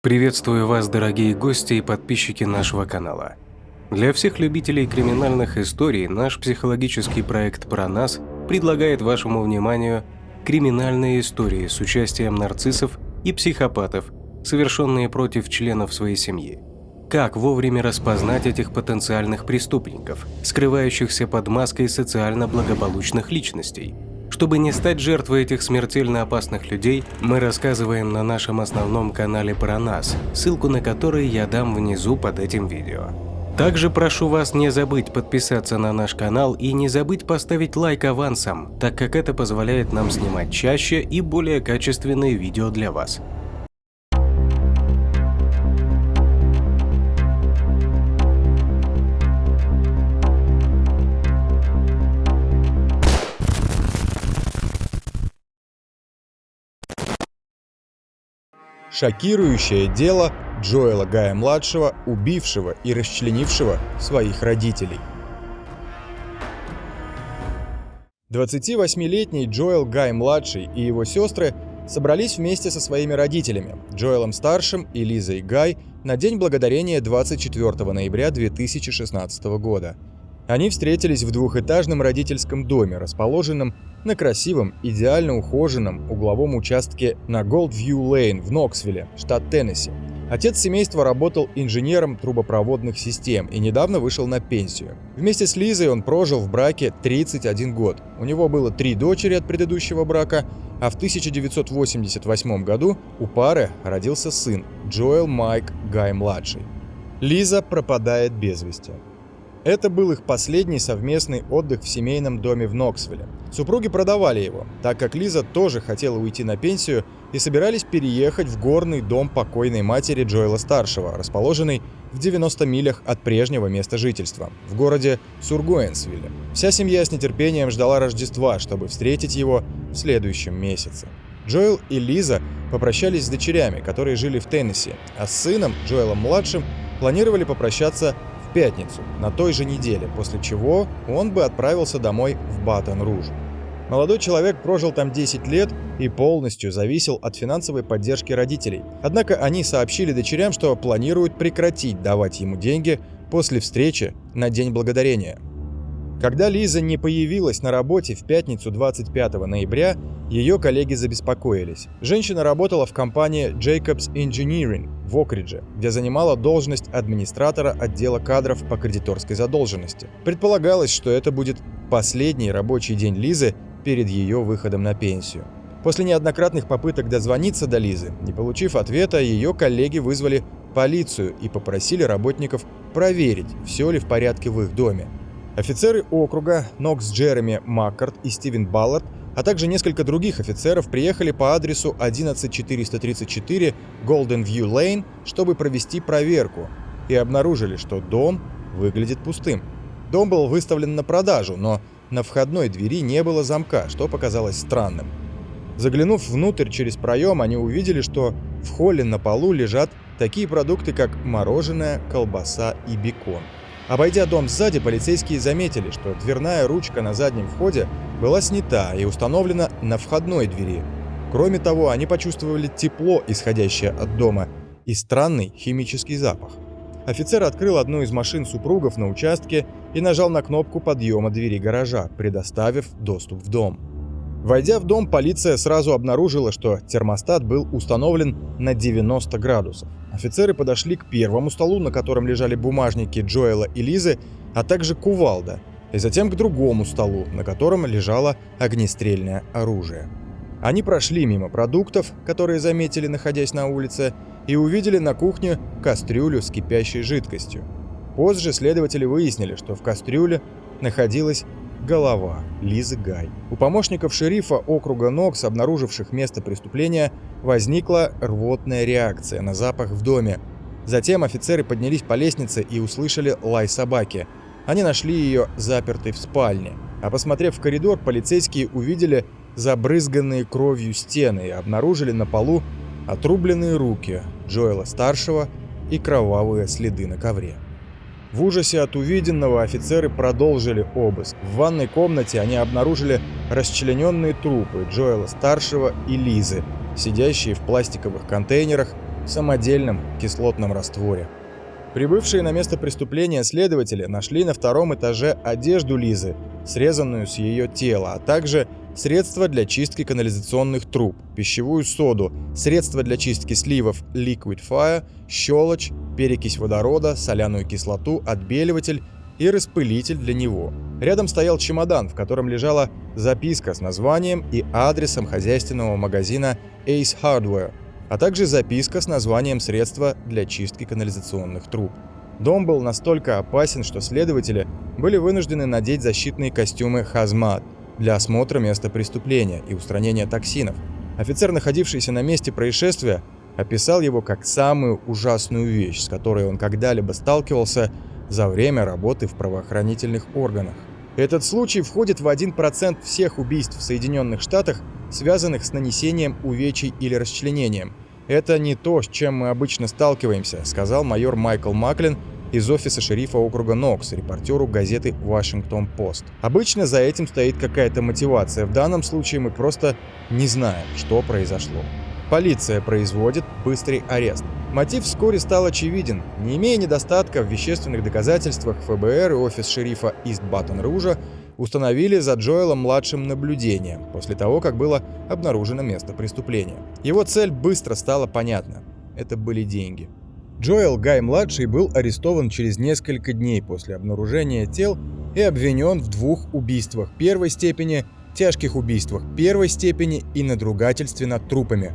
Приветствую вас, дорогие гости и подписчики нашего канала. Для всех любителей криминальных историй наш психологический проект «Про нас» предлагает вашему вниманию криминальные истории с участием нарциссов и психопатов, совершенные против членов своей семьи. Как вовремя распознать этих потенциальных преступников, скрывающихся под маской социально благополучных личностей? Чтобы не стать жертвой этих смертельно опасных людей, мы рассказываем на нашем основном канале «Про нас», ссылку на который я дам внизу под этим видео. Также прошу вас не забыть подписаться на наш канал и не забыть поставить лайк авансом, так как это позволяет нам снимать чаще и более качественные видео для вас. Шокирующее дело Джоэла Гая-младшего, убившего и расчленившего своих родителей. 28-летний Джоэл Гай-младший и его сестры собрались вместе со своими родителями, Джоэлом-старшим и Лизой Гай, на День Благодарения 24 ноября 2016 года. Они встретились в двухэтажном родительском доме, расположенном на красивом, идеально ухоженном угловом участке на Голдвью-Лейн в Ноксвилле, штат Теннесси. Отец семейства работал инженером трубопроводных систем и недавно вышел на пенсию. Вместе с Лизой он прожил в браке 31 год. У него было 3 дочери от предыдущего брака, а в 1988 году у пары родился сын Джоэл Майк Гай-младший. Лиза пропадает без вести. Это был их последний совместный отдых в семейном доме в Ноксвилле. Супруги продавали его, так как Лиза тоже хотела уйти на пенсию и собирались переехать в горный дом покойной матери Джоэла-старшего, расположенный в 90 милях от прежнего места жительства, в городе Сургуэнсвилле. Вся семья с нетерпением ждала Рождества, чтобы встретить его в следующем месяце. Джоэл и Лиза попрощались с дочерями, которые жили в Теннесси, а с сыном, Джоэлом-младшим, планировали попрощаться в пятницу, на той же неделе, после чего он бы отправился домой в Батон-Руж. Молодой человек прожил там 10 лет и полностью зависел от финансовой поддержки родителей. Однако они сообщили дочерям, что планируют прекратить давать ему деньги после встречи на День Благодарения. Когда Лиза не появилась на работе в пятницу 25 ноября, ее коллеги забеспокоились. Женщина работала в компании Jacobs Engineering в Окридже, где занимала должность администратора отдела кадров по кредиторской задолженности. Предполагалось, что это будет последний рабочий день Лизы перед ее выходом на пенсию. После неоднократных попыток дозвониться до Лизы, не получив ответа, ее коллеги вызвали полицию и попросили работников проверить, все ли в порядке в их доме. Офицеры округа Нокс Джереми Маккарт и Стивен Баллард, а также несколько других офицеров приехали по адресу 11434 Golden View Lane, чтобы провести проверку, и обнаружили, что дом выглядит пустым. Дом был выставлен на продажу, но на входной двери не было замка, что показалось странным. Заглянув внутрь через проем, они увидели, что в холле на полу лежат такие продукты, как мороженое, колбаса и бекон. Обойдя дом сзади, полицейские заметили, что дверная ручка на заднем входе была снята и установлена на входной двери. Кроме того, они почувствовали тепло, исходящее от дома, и странный химический запах. Офицер открыл одну из машин супругов на участке и нажал на кнопку подъема двери гаража, предоставив доступ в дом. Войдя в дом, полиция сразу обнаружила, что термостат был установлен на 90 градусов. Офицеры подошли к первому столу, на котором лежали бумажники Джоэла и Лизы, а также кувалда, и затем к другому столу, на котором лежало огнестрельное оружие. Они прошли мимо продуктов, которые заметили, находясь на улице, и увидели на кухне кастрюлю с кипящей жидкостью. Позже следователи выяснили, что в кастрюле находилась голова Лизы Гай. У помощников шерифа округа Нокс, обнаруживших место преступления, возникла рвотная реакция на запах в доме. Затем офицеры поднялись по лестнице и услышали лай собаки. Они нашли ее запертой в спальне. А посмотрев в коридор, полицейские увидели забрызганные кровью стены и обнаружили на полу отрубленные руки Джоэла-старшего и кровавые следы на ковре. В ужасе от увиденного офицеры продолжили обыск. В ванной комнате они обнаружили расчлененные трупы Джоэла-старшего и Лизы, сидящие в пластиковых контейнерах в самодельном кислотном растворе. Прибывшие на место преступления следователи нашли на втором этаже одежду Лизы, срезанную с ее тела, а также средства для чистки канализационных труб, пищевую соду, средства для чистки сливов Liquid Fire, щелочь, перекись водорода, соляную кислоту, отбеливатель и распылитель для него. Рядом стоял чемодан, в котором лежала записка с названием и адресом хозяйственного магазина Ace Hardware, а также записка с названием средства для чистки канализационных труб. Дом был настолько опасен, что следователи были вынуждены надеть защитные костюмы «Hazmat» для осмотра места преступления и устранения токсинов. Офицер, находившийся на месте происшествия, описал его как самую ужасную вещь, с которой он когда-либо сталкивался за время работы в правоохранительных органах. Этот случай входит в 1% всех убийств в Соединенных Штатах, связанных с нанесением увечий или расчленением. «Это не то, с чем мы обычно сталкиваемся», — сказал майор Майкл Маклин из офиса шерифа округа Нокс, репортеру газеты «Вашингтон Пост». Обычно за этим стоит какая-то мотивация. В данном случае мы просто не знаем, что произошло. Полиция производит быстрый арест. Мотив вскоре стал очевиден. Не имея недостатка в вещественных доказательствах, ФБР и офис шерифа Ист-Батон-Ружа установили за Джоэлом-младшим наблюдение после того, как было обнаружено место преступления. Его цель быстро стала понятна. Это были деньги. Джоэл Гай-младший был арестован через несколько дней после обнаружения тел и обвинен в 2 убийствах первой степени, тяжких убийствах первой степени и надругательстве над трупами.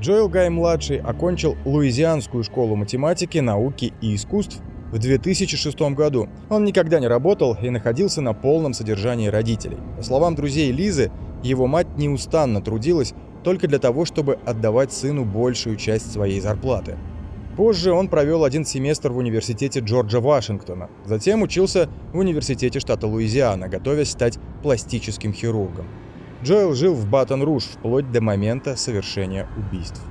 Джоэл Гай-младший окончил Луизианскую школу математики, науки и искусств в 2006 году. Он никогда не работал и находился на полном содержании родителей. По словам друзей Лизы, его мать неустанно трудилась только для того, чтобы отдавать сыну большую часть своей зарплаты. Позже он провел 1 семестр в университете Джорджа Вашингтона, затем учился в университете штата Луизиана, готовясь стать пластическим хирургом. Джоэл жил в Батон-Руж вплоть до момента совершения убийств.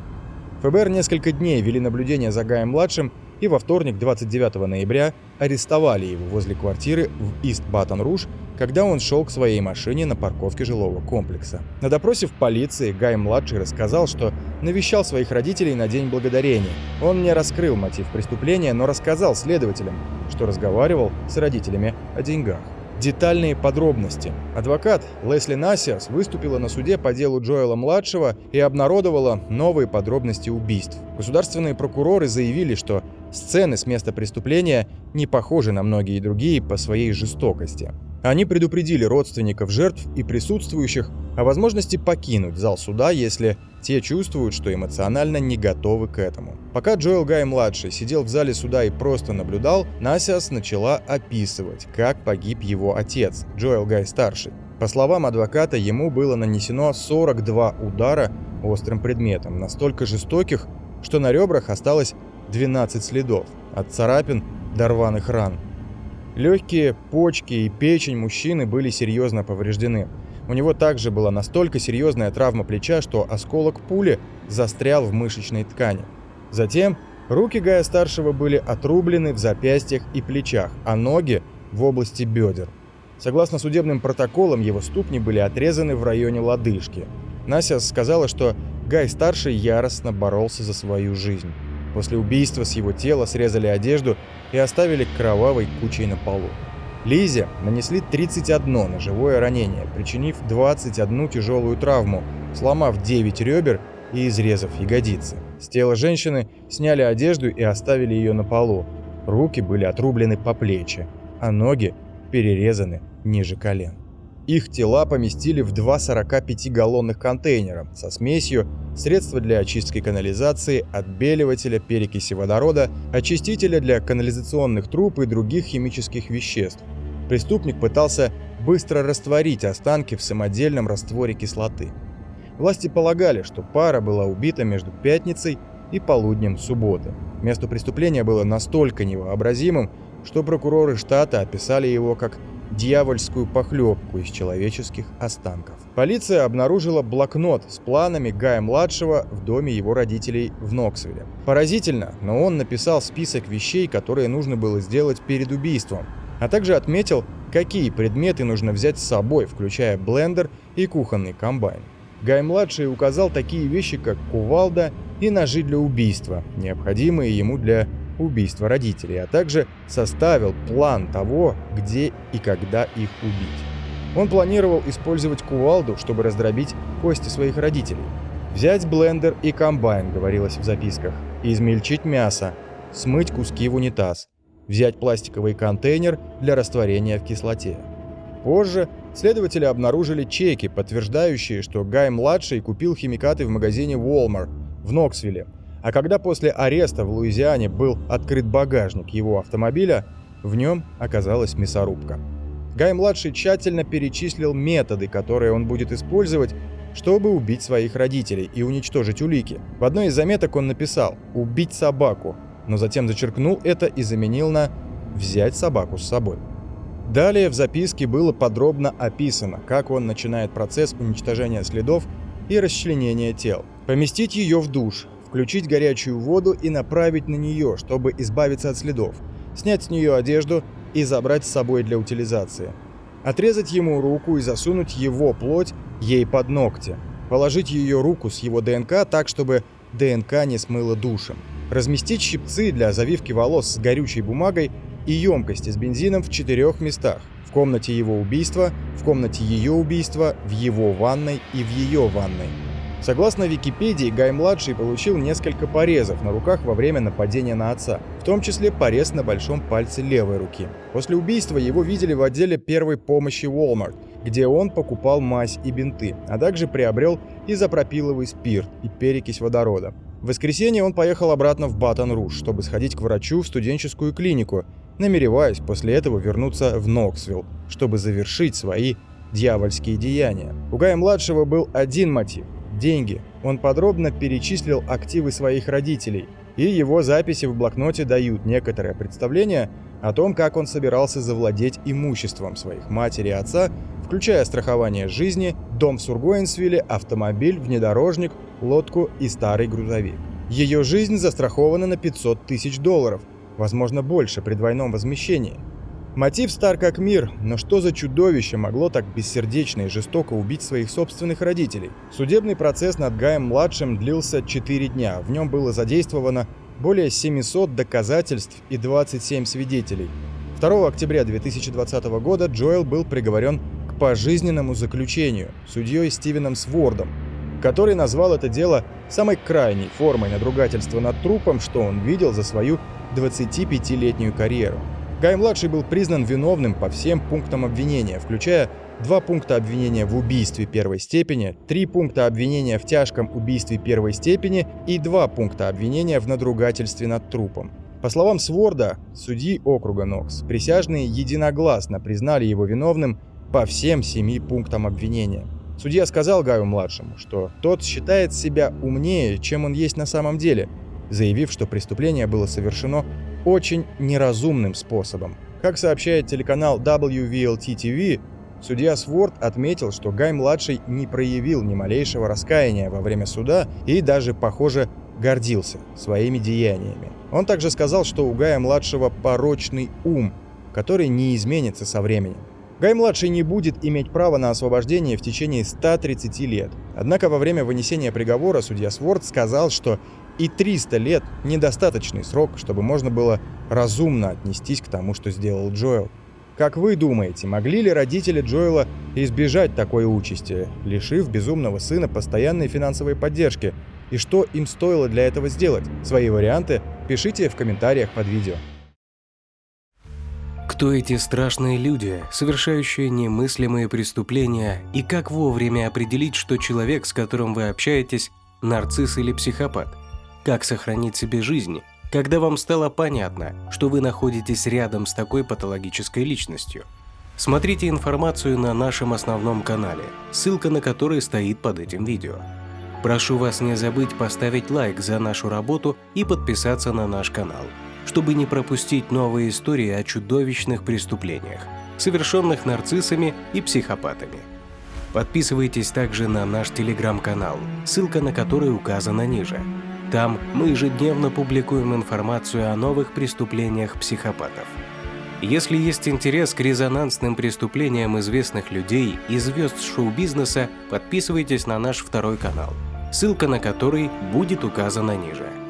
ФБР несколько дней вели наблюдение за Гаем-младшим и во вторник, 29 ноября, арестовали его возле квартиры в Ист-Батон-Руж, когда он шел к своей машине на парковке жилого комплекса. На допросе в полиции Гай-младший рассказал, что навещал своих родителей на День Благодарения. Он не раскрыл мотив преступления, но рассказал следователям, что разговаривал с родителями о деньгах. Детальные подробности. Адвокат Лесли Насиас выступила на суде по делу Джоэла-младшего и обнародовала новые подробности убийств. Государственные прокуроры заявили, что сцены с места преступления не похожи на многие другие по своей жестокости. Они предупредили родственников жертв и присутствующих о возможности покинуть зал суда, если те чувствуют, что эмоционально не готовы к этому. Пока Джоэл Гай-младший сидел в зале суда и просто наблюдал, Насиас начала описывать, как погиб его отец, Джоэл Гай-старший. По словам адвоката, ему было нанесено 42 удара острым предметом, настолько жестоких, что на ребрах осталось 12 следов, от царапин до рваных ран. Легкие, почки и печень мужчины были серьезно повреждены. У него также была настолько серьезная травма плеча, что осколок пули застрял в мышечной ткани. Затем руки Гая-старшего были отрублены в запястьях и плечах, а ноги – в области бедер. Согласно судебным протоколам, его ступни были отрезаны в районе лодыжки. Насиас сказала, что Гай-старший яростно боролся за свою жизнь. После убийства с его тела срезали одежду и оставили кровавой кучей на полу. Лизе нанесли 31 ножевое ранение, причинив 21 тяжелую травму, сломав 9 ребер и изрезав ягодицы. С тела женщины сняли одежду и оставили ее на полу. Руки были отрублены по плечи, а ноги перерезаны ниже колен. Их тела поместили в 2 45-галлонных контейнера со смесью, средства для очистки канализации, отбеливателя, перекиси водорода, очистителя для канализационных труб и других химических веществ. Преступник пытался быстро растворить останки в самодельном растворе кислоты. Власти полагали, что пара была убита между пятницей и полуднем субботы. Место преступления было настолько невообразимым, что прокуроры штата описали его как дьявольскую похлебку из человеческих останков. Полиция обнаружила блокнот с планами Гая-младшего в доме его родителей в Ноксвилле. Поразительно, но он написал список вещей, которые нужно было сделать перед убийством, а также отметил, какие предметы нужно взять с собой, включая блендер и кухонный комбайн. Гай-младший указал такие вещи, как кувалда и ножи для убийства, необходимые ему для убийства родителей, а также составил план того, где и когда их убить. Он планировал использовать кувалду, чтобы раздробить кости своих родителей. Взять блендер и комбайн, говорилось в записках, и измельчить мясо, смыть куски в унитаз, взять пластиковый контейнер для растворения в кислоте. Позже следователи обнаружили чеки, подтверждающие, что Гай-младший купил химикаты в магазине Walmart в Ноксвилле, а когда после ареста в Луизиане был открыт багажник его автомобиля, в нем оказалась мясорубка. Гай-младший тщательно перечислил методы, которые он будет использовать, чтобы убить своих родителей и уничтожить улики. В одной из заметок он написал «убить собаку», но затем зачеркнул это и заменил на «взять собаку с собой». Далее в записке было подробно описано, как он начинает процесс уничтожения следов и расчленения тел. Поместить ее в душ, включить горячую воду и направить на нее, чтобы избавиться от следов, снять с нее одежду и забрать с собой для утилизации. Отрезать ему руку и засунуть его плоть ей под ногти. Положить ее руку с его ДНК так, чтобы ДНК не смыло душем. Разместить щипцы для завивки волос с горючей бумагой и емкости с бензином в 4 местах. В комнате его убийства, в комнате ее убийства, в его ванной и в ее ванной. Согласно Википедии, Гай-младший получил несколько порезов на руках во время нападения на отца, в том числе порез на большом пальце левой руки. После убийства его видели в отделе первой помощи Walmart, где он покупал мазь и бинты, а также приобрел изопропиловый спирт и перекись водорода. В воскресенье он поехал обратно в Батон-Руж, чтобы сходить к врачу в студенческую клинику, намереваясь после этого вернуться в Ноксвилл, чтобы завершить свои дьявольские деяния. У Гая-младшего был один мотив – деньги. Он подробно перечислил активы своих родителей, и его записи в блокноте дают некоторое представление о том, как он собирался завладеть имуществом своих матери и отца, включая страхование жизни, дом в Сургуэнсвилле, автомобиль, внедорожник, лодку и старый грузовик. Ее жизнь застрахована на $500 000, возможно больше при двойном возмещении. Мотив стар как мир, но что за чудовище могло так бессердечно и жестоко убить своих собственных родителей? Судебный процесс над Гаем-младшим длился 4 дня, в нем было задействовано более 700 доказательств и 27 свидетелей. 2 октября 2020 года Джоэл был приговорен к пожизненному заключению судьей Стивеном Свордом, который назвал это дело самой крайней формой надругательства над трупом, что он видел за свою 25-летнюю карьеру. Гай-младший был признан виновным по всем пунктам обвинения, включая 2 пункта обвинения в убийстве первой степени, 3 пункта обвинения в тяжком убийстве первой степени и 2 пункта обвинения в надругательстве над трупом. По словам Сворда, судьи округа Нокс, присяжные единогласно признали его виновным по всем 7 пунктам обвинения. Судья сказал Гаю-младшему, что тот считает себя умнее, чем он есть на самом деле, заявив, что преступление было совершено очень неразумным способом. Как сообщает телеканал WVLT-TV, судья Сворд отметил, что Гай-младший не проявил ни малейшего раскаяния во время суда и даже, похоже, гордился своими деяниями. Он также сказал, что у Гая-младшего порочный ум, который не изменится со временем. Гай-младший не будет иметь права на освобождение в течение 130 лет. Однако во время вынесения приговора судья Сворд сказал, что и 300 лет – недостаточный срок, чтобы можно было разумно отнестись к тому, что сделал Джоэл. Как вы думаете, могли ли родители Джоэла избежать такой участи, лишив безумного сына постоянной финансовой поддержки? И что им стоило для этого сделать? Свои варианты пишите в комментариях под видео. Кто эти страшные люди, совершающие немыслимые преступления, и как вовремя определить, что человек, с которым вы общаетесь, нарцисс или психопат? Как сохранить себе жизнь, когда вам стало понятно, что вы находитесь рядом с такой патологической личностью? Смотрите информацию на нашем основном канале, ссылка на который стоит под этим видео. Прошу вас не забыть поставить лайк за нашу работу и подписаться на наш канал, чтобы не пропустить новые истории о чудовищных преступлениях, совершенных нарциссами и психопатами. Подписывайтесь также на наш телеграм-канал, ссылка на который указана ниже. Там мы ежедневно публикуем информацию о новых преступлениях психопатов. Если есть интерес к резонансным преступлениям известных людей и звезд шоу-бизнеса, подписывайтесь на наш второй канал. ссылка на который будет указана ниже.